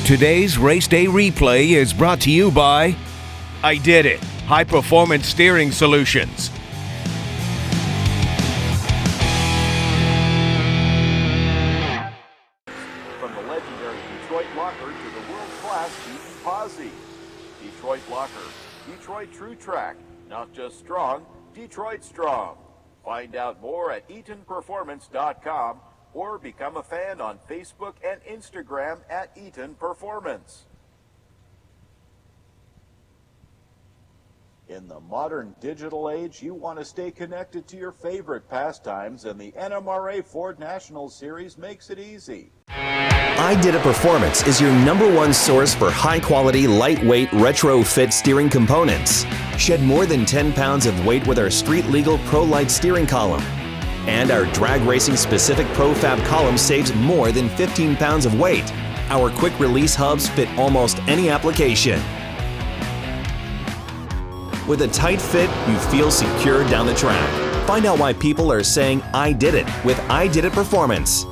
Today's Race Day Replay is brought to you by I Did It, High Performance Steering Solutions. From the legendary Detroit Locker to the world-class Eaton Posse. Detroit Locker, Detroit True Track, not just strong, Detroit strong. Find out more at EatonPerformance.com or become a fan on Facebook and Instagram at Eaton Performance. In the modern digital age, you want to stay connected to your favorite pastimes, and the NMRA Ford National Series makes it easy. I Did It Performance is your #1 source for high-quality, lightweight, retrofit steering components. Shed more than 10 pounds of weight with our street-legal Pro-Light steering column. And our drag racing specific ProFab column saves more than 15 pounds of weight. Our quick release hubs fit almost any application. With a tight fit, you feel secure down the track. Find out why people are saying I did it with I Did It Performance.